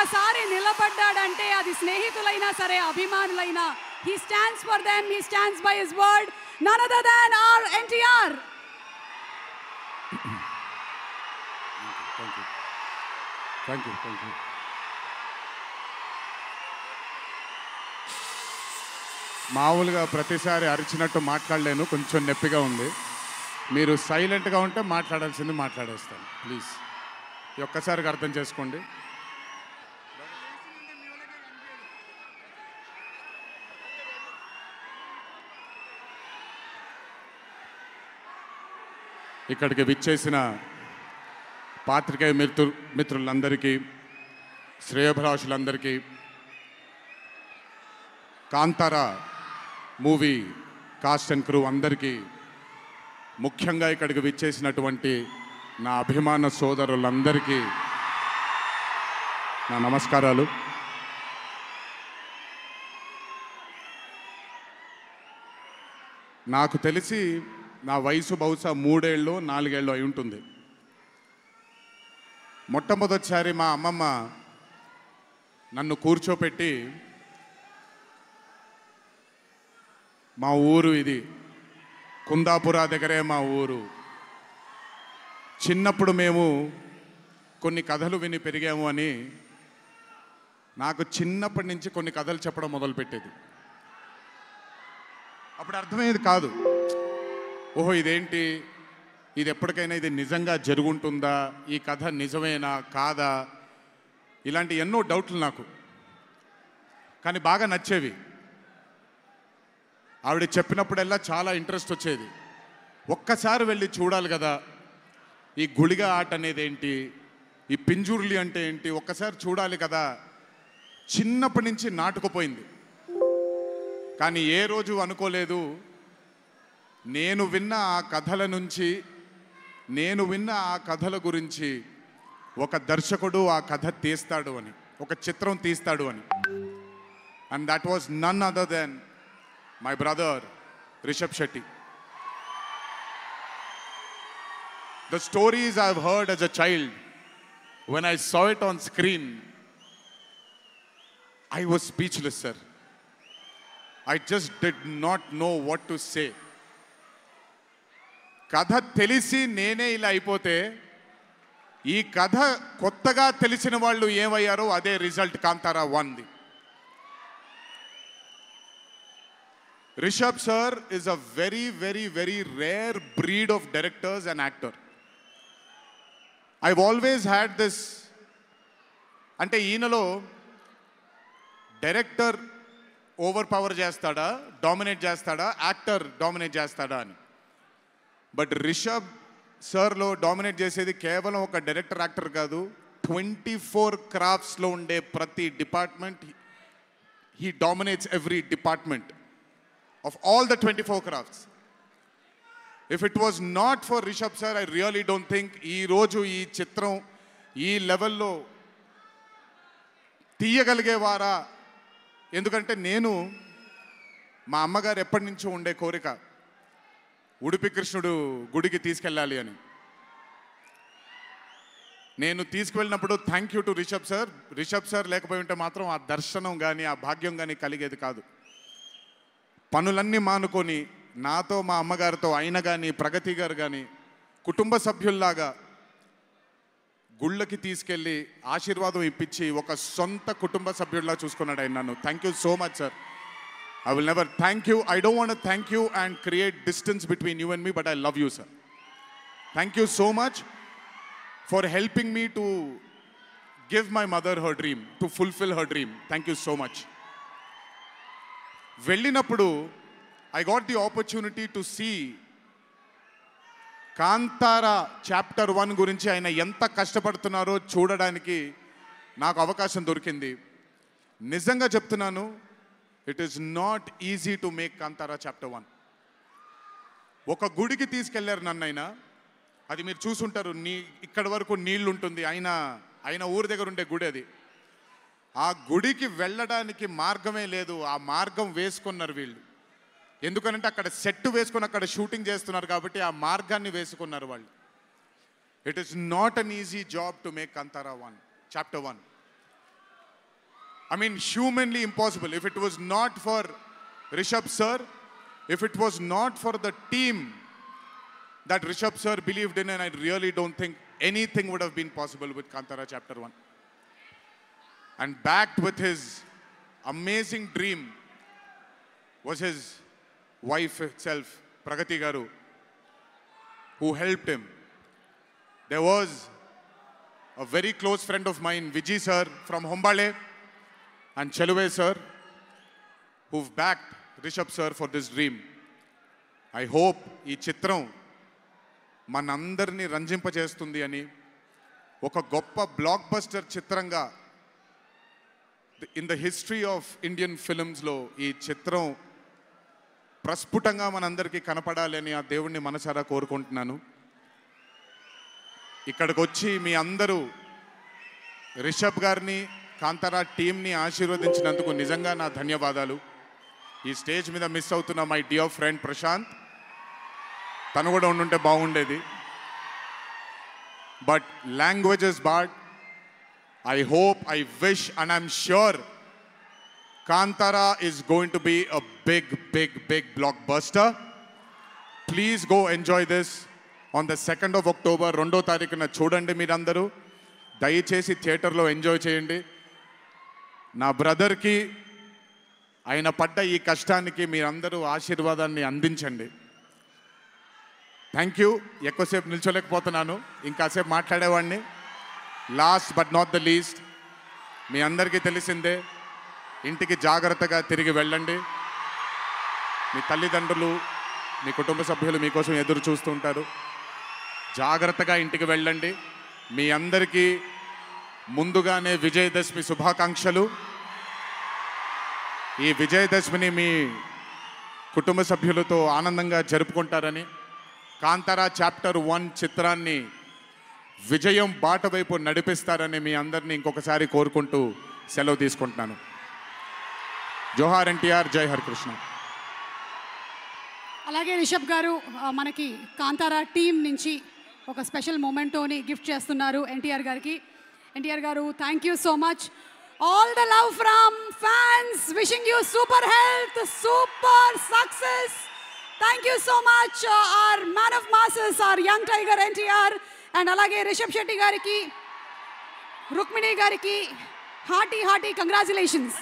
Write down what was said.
ఒక్కసారి నిలబడ్డాడంటే అది స్నేహితులైనా సరే అభిమానులైనా he stands for them, he stands by his word, none other than our NTR. Thank you. మామూలుగా ప్రతిసారి అరిచినట్టు మాట్లాడలేను, కొంచెం నొప్పిగా ఉంది. మీరు సైలెంట్గా ఉంటే మాట్లాడాల్సింది మాట్లాడేస్తాను ప్లీజ్. ఈ ఒక్కసారికి అర్థం చేసుకోండి. ఇక్కడికి విచ్చేసిన పాత్రికేయ మిత్రులందరికీ, శ్రేయోభిలాషులందరికీ, Kantara movie cast and crew అందరికీ, ముఖ్యంగా ఇక్కడికి విచ్చేసినటువంటి నా అభిమాన సోదరులందరికీ నా నమస్కారాలు. నాకు తెలిసి నా వయసు బహుశా 3 ఏళ్ళు 4 ఏళ్ళు అయి ఉంటుంది. మొట్టమొదటిసారి మా అమ్మమ్మ నన్ను కూర్చోపెట్టి, మా ఊరు ఇది, కుందాపుర దగ్గరే మా ఊరు, చిన్నప్పుడు మేము కొన్ని కథలు విని పెరిగాము అని నాకు చిన్నప్పటి నుంచి కొన్ని కథలు చెప్పడం మొదలుపెట్టేది. అప్పుడు అర్థమయ్యేది కాదు, ఓహో ఇదేంటి, ఇది ఎప్పటికైనా ఇది నిజంగా జరుగుంటుందా, ఈ కథ నిజమేనా కాదా, ఇలాంటి ఎన్నో డౌట్లు నాకు. కానీ బాగా నచ్చేవి. ఆవిడ చెప్పినప్పుడల్లా చాలా ఇంట్రెస్ట్ వచ్చేది. ఒక్కసారి వెళ్ళి చూడాలి కదా, ఈ గుళిగ ఆట అనేది ఏంటి, ఈ పింజూర్లి అంటే ఏంటి, ఒక్కసారి చూడాలి కదా. చిన్నప్పటి నుంచి నాటుకుపోయింది. కానీ ఏ రోజు అనుకోలేదు నేను విన్న ఆ కథల నుంచి, నేను విన్న ఆ కథల గురించి ఒక దర్శకుడు ఆ కథ తీస్తాడు అని, ఒక చిత్రం తీస్తాడు అని. And that was none other than my brother Rishabh Shetty. The stories I've heard as a child, when I saw it on screen, I was speechless, sir. I just did not know what to say. కథ తెలిసి నేనే ఇలా అయిపోతే, ఈ కథ కొత్తగా తెలిసిన వాళ్ళు ఏమయ్యారో అదే రిజల్ట్ కాంతారా 1ది. Rishabh sir is a very rare breed of directors and actor. I've always had this, అంటే ఈయనలో డైరెక్టర్ ఓవర్ పవర్ చేస్తాడా, డామినేట్ చేస్తాడా, యాక్టర్ డామినేట్ చేస్తాడా అని. బట్ రిషబ్ సార్లో డామినేట్ చేసేది కేవలం ఒక డైరెక్టర్ యాక్టర్ కాదు, 24 క్రాఫ్ట్స్లో ఉండే ప్రతి department. He dominates every department of all the 24 crafts. If it was not for Rishabh sir, I really don't think ee roju ee chitram ee level lo తీయగలిగేవారా. ఎందుకంటే నేను మా అమ్మగారు ఎప్పటి నుంచో ఉండే కోరిక ఉడిపి కృష్ణుడు గుడికి తీసుకెళ్ళాలి అని. నేను తీసుకువెళ్ళినప్పుడు thank you to Rishabh sir. Rishabh sir లేకపోయి ఉంటే మాత్రం ఆ దర్శనం కానీ ఆ భాగ్యం కానీ కలిగేది కాదు. పనులన్నీ మానుకొని నాతో మా అమ్మగారితో ఆయన కానీ ప్రగతి గారు కానీ కుటుంబ సభ్యుల్లాగా గుళ్ళకి తీసుకెళ్ళి ఆశీర్వాదం ఇప్పించి ఒక సొంత కుటుంబ సభ్యుల్లా చూసుకున్నాడు ఆయన నన్ను. Thank you so much sir. I will never thank you, I don't want to thank you and create distance between you and me, but I love you sir. Thank you so much for helping me to give my mother her dream, to fulfil her dream. Thank you so much. వెళ్ళినప్పుడు I got the opportunity to see Kantara chapter 1 గురించి ఆయన ఎంత కష్టపడుతున్నారో చూడడానికి నాకు అవకాశం దొరికింది. నిజంగా చెప్తున్నాను, it is not easy to make Kantara chapter 1. ఒక గుడికి తీసుకెళ్లారు నన్నైనా, అది మీరు చూసుంటారు, ఇక్కడ వరకు నీళ్లు ఉంటుంది, ఆయన ఊరి దగ్గర ఉండే గుడి అది. ఆ గుడికి వెళ్ళడానికి మార్గమే లేదు, ఆ మార్గం వేసుకున్నారు వీళ్ళు. ఎందుకనంటే అక్కడ సెట్ వేసుకొని అక్కడ షూటింగ్ చేస్తున్నారు కాబట్టి ఆ మార్గాన్ని వేసుకున్నారు వాళ్ళు. It is not an easy job to make Kantara 1 chapter 1. I mean, humanly impossible. If it was not for Rishabh sir, if it was not for the team that Rishabh sir believed in, and I really don't think anything would have been possible with Kantara Chapter 1. And backed with his amazing dream was his wife itself, Pragati Garu, who helped him. There was a very close friend of mine, Vijay sir from Hombale, and Cheluve sir, who've backed Rishabh sir for this dream. I hope ee chitram మనందరినీ రంజింపజేస్తుంది అని, ఒక గొప్ప blockbuster చిత్రంగా in the history of Indian ఫిల్మ్స్లో ఈ చిత్రం ప్రస్ఫుటంగా మనందరికీ కనపడాలి అని ఆ దేవుణ్ణి మనసారా కోరుకుంటున్నాను. ఇక్కడికి వచ్చి మీ అందరూ రిషబ్ గారిని, కాంతారా టీంని ఆశీర్వదించినందుకు నిజంగా నా ధన్యవాదాలు. ఈ స్టేజ్ మీద మిస్ అవుతున్న మై డియర్ ఫ్రెండ్ ప్రశాంత్, తను కూడా ఉండుంటే బాగుండేది. But languages bad. I hope, I wish, and I'm sure Kantara is going to be a big, big, big blockbuster. Please go enjoy this on the 2nd of October. 2వ తారీఖున చూడండి మీరందరూ. దయచేసి థియేటర్లో ఎంజాయ్ చేయండి. నా బ్రదర్కి ఆయన పడ్డ ఈ కష్టానికి మీరందరూ ఆశీర్వాదాన్ని అందించండి. Thank you. ఎక్కువసేపు నిల్చోలేకపోతున్నాను, ఇంకాసేపు మాట్లాడేవాడిని. Last but not the least, మీ అందరికీ తెలిసిందే, ఇంటికి జాగ్రత్తగా తిరిగి వెళ్ళండి. మీ తల్లిదండ్రులు, మీ కుటుంబ సభ్యులు మీకోసం ఎదురు చూస్తుంటారు. జాగ్రత్తగా ఇంటికి వెళ్ళండి. మీ అందరికీ ముందుగానే విజయదశమి శుభాకాంక్షలు. ఈ విజయదశమిని మీ కుటుంబ సభ్యులతో ఆనందంగా జరుపుకుంటారని, కాంతారా చాప్టర్ 1 చిత్రాన్ని విజయం బాట వైపు నడిపిస్తారని మీ అందరినీ ఇంకొకసారి కోరుకుంటూ సెలవు తీసుకుంటున్నాను. జోహార్ ఎన్టీఆర్, జై హరికృష్ణ. అలాగే రిషబ్ గారు మనకి కాంతారా టీం నుంచి ఒక స్పెషల్ మొమెంటోని గిఫ్ట్ చేస్తున్నారు ఎన్టీఆర్ గారికి. NTR garu, thank you so much. All the love from fans, wishing you super health, super success. Thank you so much our man of masses, our young tiger NTR. And అలాగే రిషబ్ శెట్టి గారికి, రుక్మిణి గారికి హార్టీ కంగ్రాచులేషన్స్.